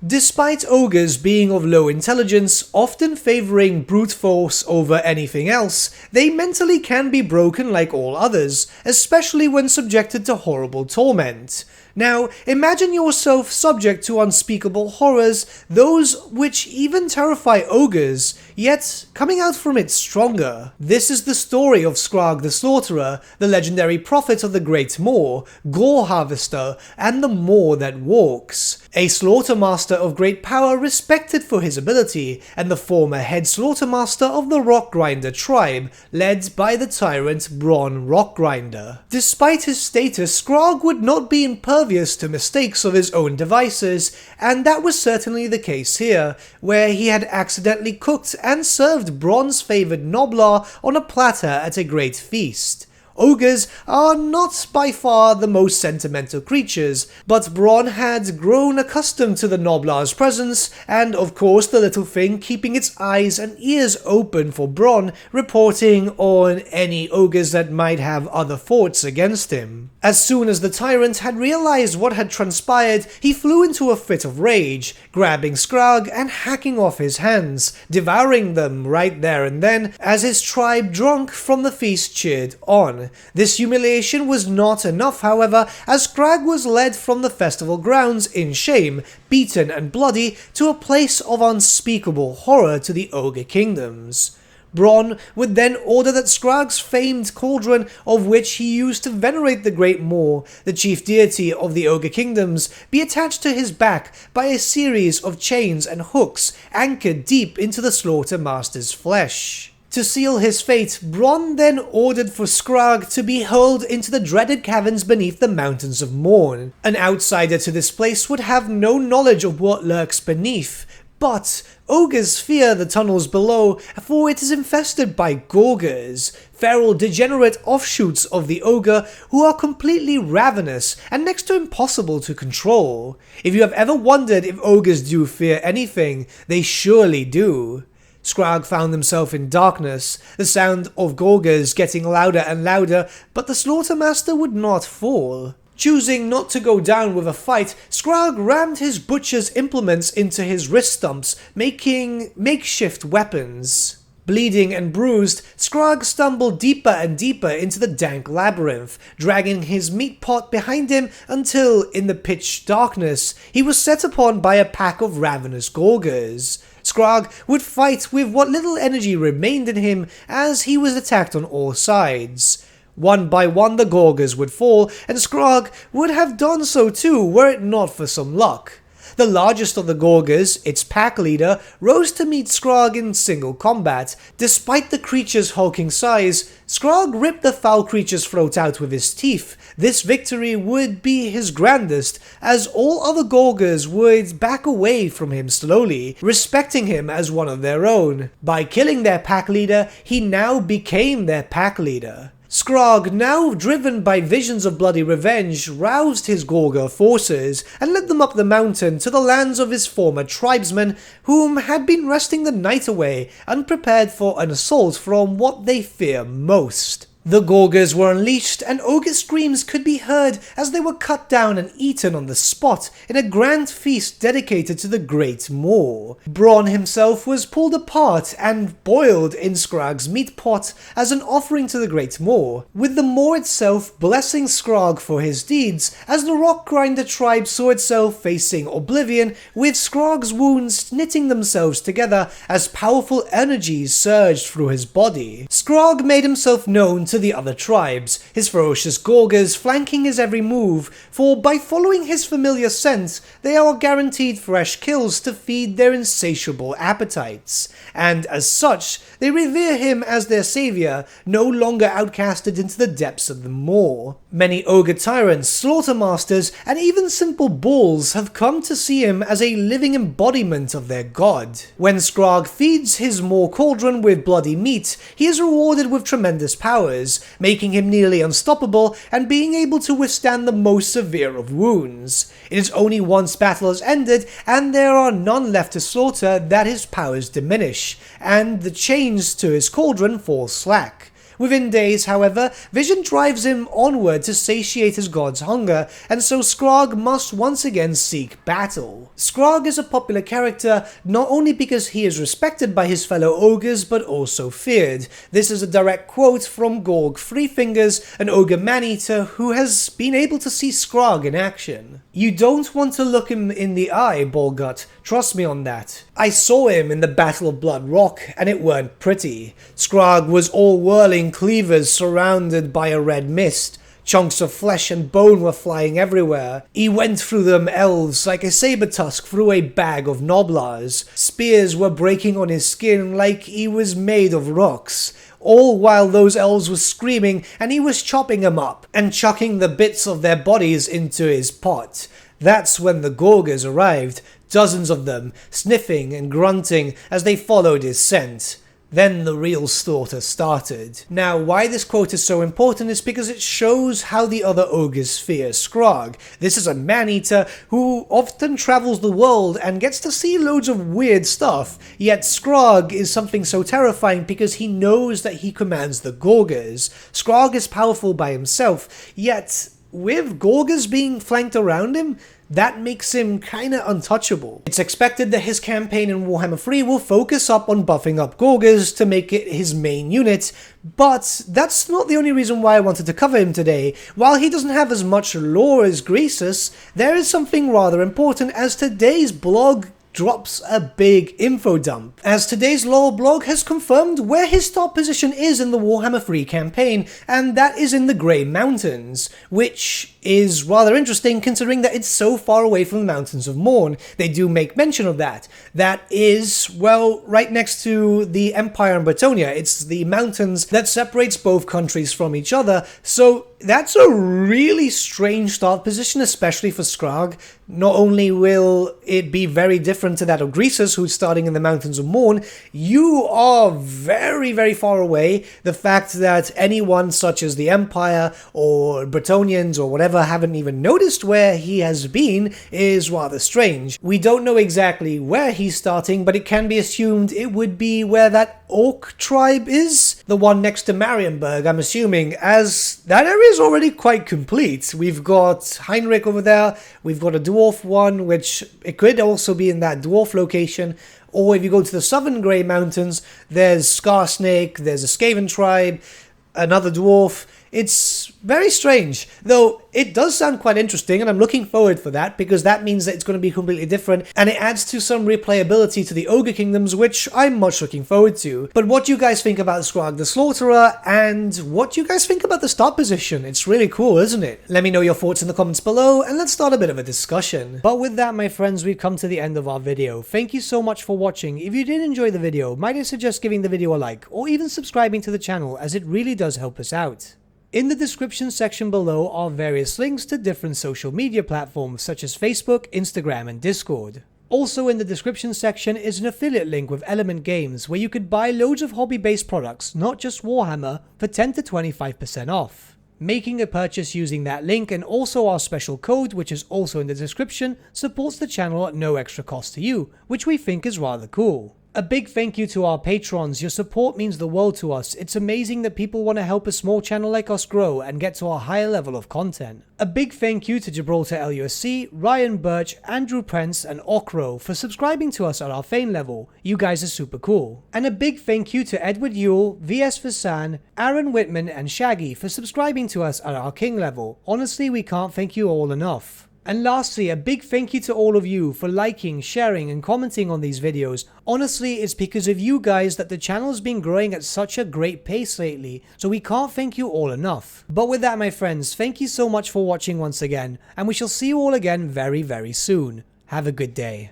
Despite ogres being of low intelligence, often favouring brute force over anything else, they mentally can be broken like all others, especially when subjected to horrible torment. Now, imagine yourself subject to unspeakable horrors, those which even terrify ogres, yet coming out from it stronger. This is the story of Skrag the Slaughterer, the legendary prophet of the Great Moor, gore harvester, and the Moor that walks. A slaughtermaster of great power respected for his ability, and the former head slaughtermaster of the Rockgrinder tribe, led by the tyrant Bronn Rockgrinder. Despite his status, Skrag would not be impervious to mistakes of his own devices, and that was certainly the case here, where he had accidentally cooked and served Bronn's favoured Noblar on a platter at a great feast. Ogres are not by far the most sentimental creatures, but Bronn had grown accustomed to the Noblar's presence, and of course the little thing keeping its eyes and ears open for Bronn, reporting on any ogres that might have other thoughts against him. As soon as the tyrant had realized what had transpired, he flew into a fit of rage, grabbing Skrag and hacking off his hands, devouring them right there and then, as his tribe drunk from the feast cheered on. This humiliation was not enough, however, as Skrag was led from the festival grounds in shame, beaten and bloody, to a place of unspeakable horror to the ogre kingdoms. Bronn would then order that Skrag's famed cauldron, of which he used to venerate the Great Moor, the chief deity of the ogre kingdoms, be attached to his back by a series of chains and hooks anchored deep into the slaughtermaster's flesh. To seal his fate, Bronn then ordered for Skrag to be hurled into the dreaded caverns beneath the Mountains of Morn. An outsider to this place would have no knowledge of what lurks beneath, but ogres fear the tunnels below, for it is infested by Gorgers, feral degenerate offshoots of the ogre who are completely ravenous and next to impossible to control. If you have ever wondered if ogres do fear anything, they surely do. Skrag found himself in darkness, the sound of Gorgers getting louder and louder, but the Slaughtermaster would not fall. Choosing not to go down with a fight, Skrag rammed his butcher's implements into his wrist stumps, making makeshift weapons. Bleeding and bruised, Skrag stumbled deeper and deeper into the dank labyrinth, dragging his meat pot behind him until, in the pitch darkness, he was set upon by a pack of ravenous Gorgers. Skrag would fight with what little energy remained in him as he was attacked on all sides. One by one the Gorgers would fall, and Skrag would have done so too were it not for some luck. The largest of the Gorgers, its pack leader, rose to meet Skrag in single combat. Despite the creature's hulking size, Skrag ripped the foul creature's throat out with his teeth. This victory would be his grandest, as all other Gorgers would back away from him slowly, respecting him as one of their own. By killing their pack leader, he now became their pack leader. Skrag, now driven by visions of bloody revenge, roused his Gorger forces and led them up the mountain to the lands of his former tribesmen, whom had been resting the night away, unprepared for an assault from what they fear most. The Gorgers were unleashed, and ogre screams could be heard as they were cut down and eaten on the spot in a grand feast dedicated to the Great Moor. Bronn himself was pulled apart and boiled in Skrag's meat pot as an offering to the Great Moor, with the Moor itself blessing Skrag for his deeds, as the Rockgrinder tribe saw itself facing oblivion, with Skrag's wounds knitting themselves together as powerful energies surged through his body. Skrag made himself known to the other tribes, his ferocious Gorgers flanking his every move, for by following his familiar scent, they are guaranteed fresh kills to feed their insatiable appetites, and as such, they revere him as their savior, no longer outcasted into the depths of the moor. Many ogre tyrants, slaughtermasters, and even simple bulls have come to see him as a living embodiment of their god. When Skrag feeds his moor cauldron with bloody meat, he is rewarded with tremendous powers, making him nearly unstoppable and being able to withstand the most severe of wounds. It is only once battle has ended and there are none left to slaughter that his powers diminish, and the chains to his cauldron fall slack. Within days, however, Vision drives him onward to satiate his god's hunger, and so Skrag must once again seek battle. Skrag is a popular character not only because he is respected by his fellow ogres, but also feared. This is a direct quote from Gorg Threefingers, an ogre man-eater who has been able to see Skrag in action. You don't want to look him in the eye, Ballgut. Trust me on that. I saw him in the Battle of Blood Rock, and it weren't pretty. Skrag was all whirling cleavers surrounded by a red mist. Chunks of flesh and bone were flying everywhere. He went through them elves like a saber tusk through a bag of noblars. Spears were breaking on his skin like he was made of rocks. All while those elves were screaming and he was chopping them up and chucking the bits of their bodies into his pot. That's when the Gorgers arrived, dozens of them, sniffing and grunting as they followed his scent. Then the real slaughter started. Now, why this quote is so important is because it shows how the other ogres fear Skrag. This is a man-eater who often travels the world and gets to see loads of weird stuff, yet Skrag is something so terrifying because he knows that he commands the Gorgers. Skrag is powerful by himself, yet with Gorgers being flanked around him, that makes him kinda untouchable. It's expected that his campaign in Warhammer 3 will focus up on buffing up Gorgers to make it his main unit, but that's not the only reason why I wanted to cover him today. While he doesn't have as much lore as Greasus, there is something rather important as today's blog drops a big info dump, as today's lore blog has confirmed where his top position is in the Warhammer 3 campaign, and that is in the Grey Mountains, which is rather interesting considering that it's so far away from the Mountains of Morn. They do make mention of that. That is, well, right next to the Empire and Bretonnia. It's the mountains that separates both countries from each other, so that's a really strange start position, especially for Skrag. Not only will it be very different to that of Greasus, who's starting in the Mountains of Morn, you are very, very far away. The fact that anyone such as the Empire or Bretonians or whatever haven't even noticed where he has been is rather strange. We don't know exactly where he's starting, but it can be assumed it would be where that Orc tribe is, the one next to Marienburg, I'm assuming, as that area is already quite complete. We've got Heinrich over there, we've got a dwarf one, which it could also be in that dwarf location, or if you go to the southern Grey Mountains, there's Scarsnake, there's a Skaven tribe, another dwarf. It's very strange, though it does sound quite interesting, and I'm looking forward for that because that means that it's going to be completely different and it adds to some replayability to the Ogre Kingdoms, which I'm much looking forward to. But what do you guys think about Skrag the Slaughterer, and what do you guys think about the start position? It's really cool, isn't it? Let me know your thoughts in the comments below and let's start a bit of a discussion. But with that, my friends, we've come to the end of our video. Thank you so much for watching. If you did enjoy the video, might I suggest giving the video a like or even subscribing to the channel, as it really does help us out. In the description section below are various links to different social media platforms such as Facebook, Instagram and Discord. Also in the description section is an affiliate link with Element Games where you could buy loads of hobby-based products, not just Warhammer, for 10 to 25% off. Making a purchase using that link and also our special code, which is also in the description, supports the channel at no extra cost to you, which we think is rather cool. A big thank you to our patrons. Your support means the world to us. It's amazing that people want to help a small channel like us grow and get to a higher level of content. A big thank you to Gibraltar LUSC, Ryan Bertsche, Andrew Prince and Okro for subscribing to us at our Fane level. You guys are super cool. And a big thank you to Edward Yule, VS Vasan, Aaron Whitman and Shaggy for subscribing to us at our King level. Honestly, we can't thank you all enough. And lastly, a big thank you to all of you for liking, sharing and commenting on these videos. Honestly, it's because of you guys that the channel's been growing at such a great pace lately, so we can't thank you all enough. But with that, my friends, thank you so much for watching once again, and we shall see you all again very, very soon. Have a good day.